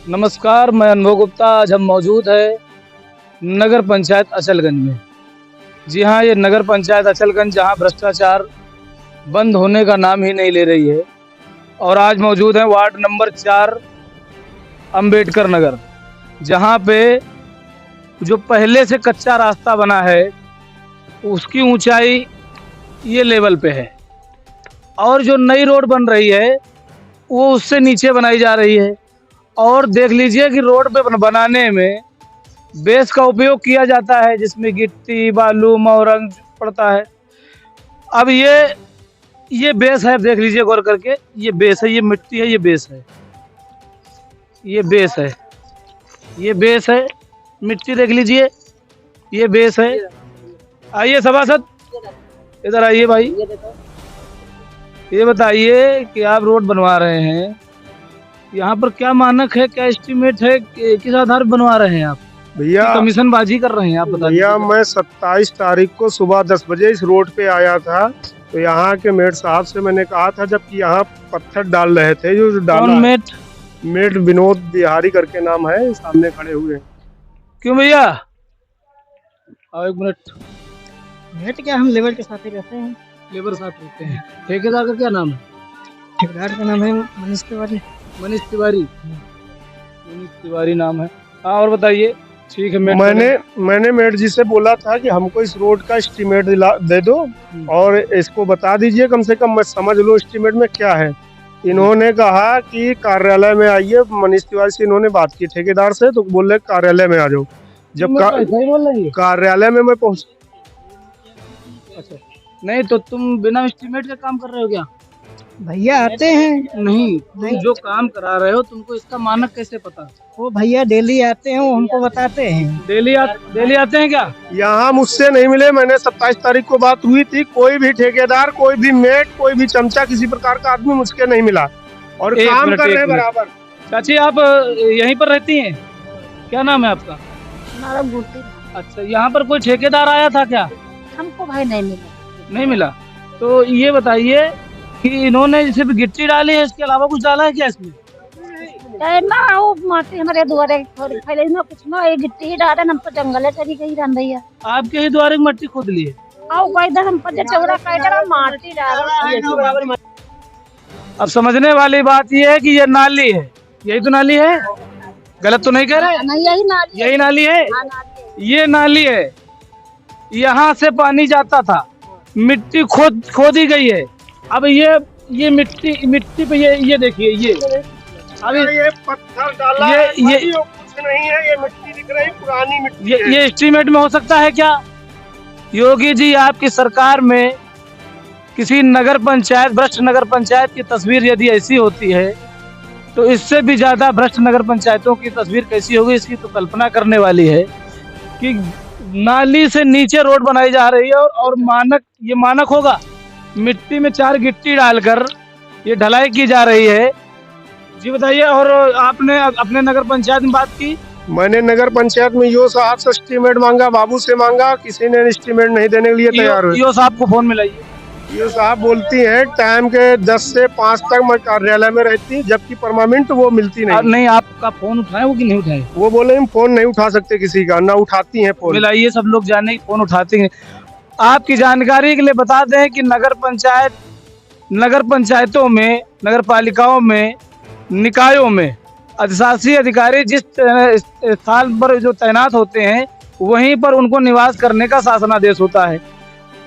नमस्कार, मैं अनुभव गुप्ता। आज हम मौजूद है नगर पंचायत अचलगंज में। जी हाँ, ये नगर पंचायत अचलगंज जहाँ भ्रष्टाचार बंद होने का नाम ही नहीं ले रही है। और आज मौजूद है वार्ड नंबर 4 अंबेडकर नगर, जहाँ पे जो पहले से कच्चा रास्ता बना है उसकी ऊंचाई ये लेवल पे है, और जो नई रोड बन रही है वो उससे नीचे बनाई जा रही है। और देख लीजिए कि रोड पे बनाने में बेस का उपयोग किया जाता है, जिसमें गिट्टी, बालू, मोरंग पड़ता है। अब ये बेस है, देख लीजिए गौर करके, ये बेस है, ये मिट्टी है, ये बेस है, ये बेस है, ये बेस है, मिट्टी देख लीजिए, ये बेस है। आइए सभासद, इधर आइए भाई, ये बताइए कि आप रोड बनवा रहे हैं, यहाँ पर क्या मानक है, क्या एस्टीमेट है, किस आधार पर बनवा रहे हैं आप? भैया कमीशन बाजी कर रहे हैं आप? बता भैया मैं 27 तारीख को सुबह 10 बजे इस रोड पे आया था, तो यहाँ के मेट साहब से मैंने कहा था, जबकि यहाँ पत्थर डाल रहे थे, जो डाला मेट मेट विनोद बिहारी करके नाम है, सामने खड़े हुए हैं। क्यों भैया? आओ एक मिनट। भेंट क्या, हम लेबर के साथ ही रहते हैं। लेबर साथ रहते हैं। ठेकेदार का क्या नाम है? ठेकेदार का नाम है मनीष तिवारी। मनीष तिवारी। मनीष तिवारी नाम है। हाँ, और बताइए। ठीक है, मैंने मेट जी से बोला था कि हमको इस रोड का एस्टीमेट दे दो और इसको बता दीजिए, कम से कम मैं समझ लो एस्टीमेट में क्या है। इन्होंने कहा कि कार्यालय में आइए। मनीष तिवारी से इन्होंने बात की ठेकेदार से, तो बोल रहे कार्यालय में आ जाओ। जब कार्यालय में मैं पहुंच, अच्छा, नहीं तो तुम बिना एस्टीमेट के काम कर रहे हो क्या? भैया आते हैं। नहीं, तुम जो काम करा रहे हो तुमको इसका मानक कैसे पता? वो भैया डेली आते हैं, वो हमको बताते हैं। डेली आते हैं क्या? यहाँ मुझसे नहीं मिले। मैंने 27 तारीख को बात हुई थी, कोई भी ठेकेदार, कोई भी मेट, कोई भी चमचा, किसी प्रकार का आदमी मुझके नहीं मिला, और काम कर रहे हैं बराबर। चाची, आप यहीं पर रहती हैं? क्या नाम है आपका? अच्छा, यहाँ पर कोई ठेकेदार आया था क्या? हमको भाई नहीं मिला। नहीं मिला? तो ये बताइए कि इन्होंने सिर्फ गिट्टी डाली है, इसके अलावा कुछ डाला है क्या इसमें? ना वो माटी हमारे द्वारे पहले ना कुछ ना, ये गिट्टी ही डाला, हम तो जंगल चली गई रन भैया। आपके ही द्वारे मट्टी खोद ली है? आओ इधर हम पर चौड़ा काटा माटी डाला। अब समझने वाली बात ये है कि ये नाली है, यही तो नाली है, गलत तो नहीं कह रहे? नहीं, यही नाली है। ये नाली है, यहाँ से पानी जाता था, मिट्टी खोदी गई है। अब ये मिट्टी पे ये देखिए, ये अभी ये पत्थर डाला ये कुछ नहीं है, ये मिट्टी दिख रही, पुरानी मिट्टी है। ये एस्टीमेट में हो सकता है क्या? योगी जी, आपकी सरकार में किसी नगर पंचायत, भ्रष्ट नगर पंचायत की तस्वीर यदि ऐसी होती है, तो इससे भी ज्यादा भ्रष्ट नगर पंचायतों की तस्वीर कैसी होगी, इसकी तो कल्पना करने वाली है। कि नाली से नीचे रोड बनाई जा रही है, और ये मानक होगा, मिट्टी में 4 गिट्टी डालकर ये ढलाई की जा रही है। जी बताइए। और आपने अपने नगर पंचायत में बात की? मैंने नगर पंचायत में यो साहब से एस्टीमेट मांगा, बाबू से मांगा, किसी ने एस्टीमेट नहीं देने के लिए तैयार हुए। यो साहब को फोन मिलाइए। यो साहब बोलती हैं टाइम के 10 से 5 तक मैं कार्यालय में रहती, जबकि परमानेंट वो मिलती नहीं। नहीं, आपका फोन उठाए वो कि नहीं उठाए? वो बोले हम फोन नहीं उठा सकते किसी का, ना उठाती हैं फोन। मिलाइए, सब लोग जाने फोन उठाते हैं। आपकी जानकारी के लिए बता दें कि नगर पंचायतों में, नगर पालिकाओं में, निकायों में अधिशासी अधिकारी जिस स्थान पर जो तैनात होते हैं, वहीं पर उनको निवास करने का शासनादेश होता है,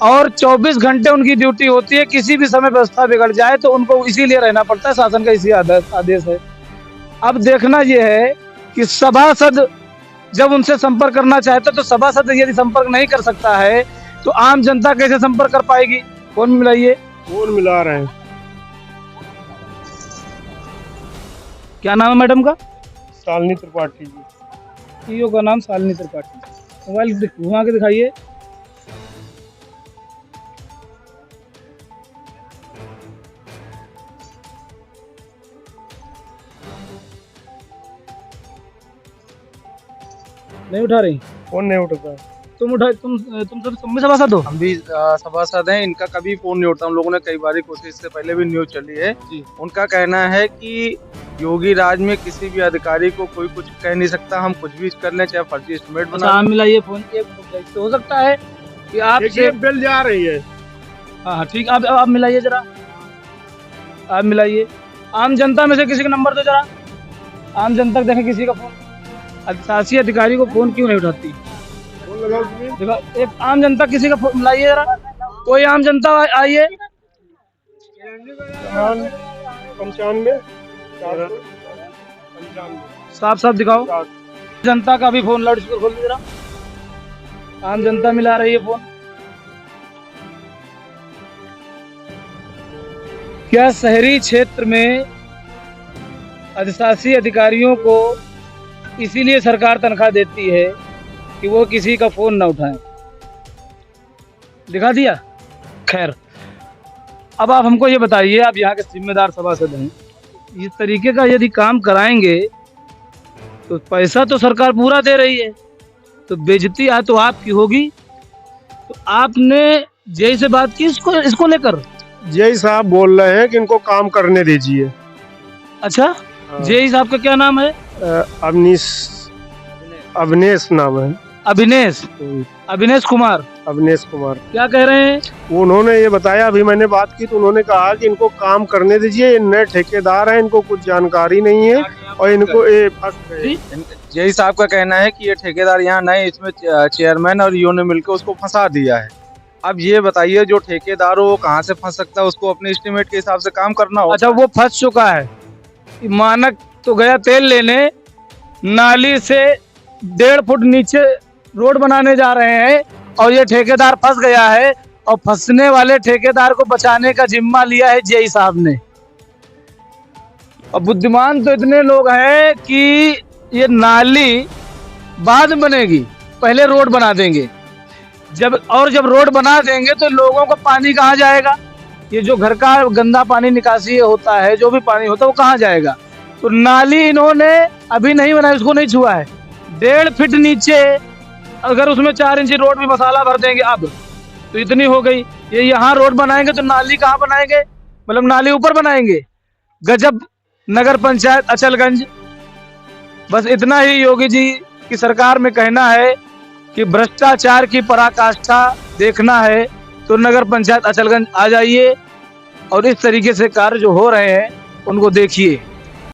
और 24 घंटे उनकी ड्यूटी होती है। किसी भी समय व्यवस्था बिगड़ जाए तो उनको इसीलिए रहना पड़ता है, शासन का इसी आदेश है। अब देखना यह है कि सभासद जब उनसे संपर्क करना चाहते तो सभासद यदि संपर्क नहीं कर सकता है तो आम जनता कैसे संपर्क कर पाएगी? फोन मिलाइए। फोन मिला रहे हैं। क्या नाम है मैडम का? शालिनी त्रिपाठी जी। ईओ का नाम शालिनी त्रिपाठी। मोबाइल घुमा के दिखाइए। नहीं उठा रही? फोन नहीं उठता। तुम भी सभासद हो? हम भी सभासद हैं। इनका कभी फोन नहीं उठता। हम लोगों ने कई बार कोशिश, इससे पहले भी न्यूज चली है। उनका कहना है कि योगी राज में किसी भी अधिकारी को कोई कुछ कह नहीं सकता, हम कुछ भी कर लें, चाहे फर्जी एस्टिमेट अच्छा बना आप मिलाइए फोन एक मिनट, हो सकता है कि आपसे देखिए बिल जा रही है। हाँ ठीक, आप मिलाइए जरा, आप मिलाइए। आम जनता में से किसी का नंबर दो जरा, आम जनता को देखें किसी का फोन, शासकीय अधिकारी को फोन क्यों नहीं उठाती। फोन लगाओ तुम्हें। देखो एक आम जनता किसी का फोन मिलाइए जरा, कोई आम जनता आइए। 95 साफ साफ दिखाओ जनता का भी फोन, लाउड स्पीकर खोल दीजिए जरा, आम जनता मिला रही है फोन। क्या शहरी क्षेत्र में अधिशासी अधिकारियों को इसीलिए सरकार तनख्वाह देती है कि वो किसी का फोन ना उठाएं? दिखा दिया। खैर अब आप हमको ये बताइए, आप यहाँ के जिम्मेदार सभासद हैं, इस तरीके का यदि काम कराएंगे तो पैसा तो सरकार पूरा दे रही है, तो बेइज्जती तो आपकी होगी। तो आपने जेई से बात की इसको लेकर? जेई साहब बोल रहे हैं कि इनको काम करने दीजिए। अच्छा जेई साहब का क्या नाम है? अवनेश नाम है। अविनेश कुमार। अवनेश कुमार क्या कह रहे हैं? उन्होंने ये बताया, अभी मैंने बात की तो उन्होंने कहा कि इनको काम करने दीजिए, ये नए ठेकेदार हैं, इनको कुछ जानकारी नहीं है और इनको ये फंस गए। यही साहब का कहना है कि ये ठेकेदार यहाँ नए, इसमें चेयरमैन और ईओ ने मिलकर उसको फंसा दिया है। अब ये बताइए जो ठेकेदार हो वो कहाँ से फंस सकता है, उसको अपने एस्टिमेट के हिसाब से काम करना हो। अच्छा वो फंस चुका है, मानक तो गया तेल लेने, नाली से 1.5 फुट नीचे रोड बनाने जा रहे हैं और ये ठेकेदार फंस गया है, और फंसने वाले ठेकेदार को बचाने का जिम्मा लिया है जेई साहब ने। और बुद्धिमान तो इतने लोग हैं कि ये नाली बाद में बनेगी, पहले रोड बना देंगे। जब रोड बना देंगे तो लोगों को पानी कहाँ जाएगा? ये जो घर का गंदा पानी निकासी होता है, जो भी पानी होता है वो कहाँ जाएगा? तो नाली इन्होंने अभी नहीं बनाई, उसको नहीं छुआ है। 1.5 फीट नीचे अगर उसमें 4 इंची रोड भी मसाला भर देंगे अब तो इतनी हो गई। ये यहाँ रोड बनाएंगे तो नाली कहाँ बनाएंगे? मतलब नाली ऊपर बनाएंगे। गजब नगर पंचायत अचलगंज। बस इतना ही योगी जी की सरकार में कहना है कि भ्रष्टाचार की पराकाष्ठा देखना है तो नगर पंचायत अचलगंज आ जाइए और इस तरीके से कार्य जो हो रहे हैं उनको देखिए।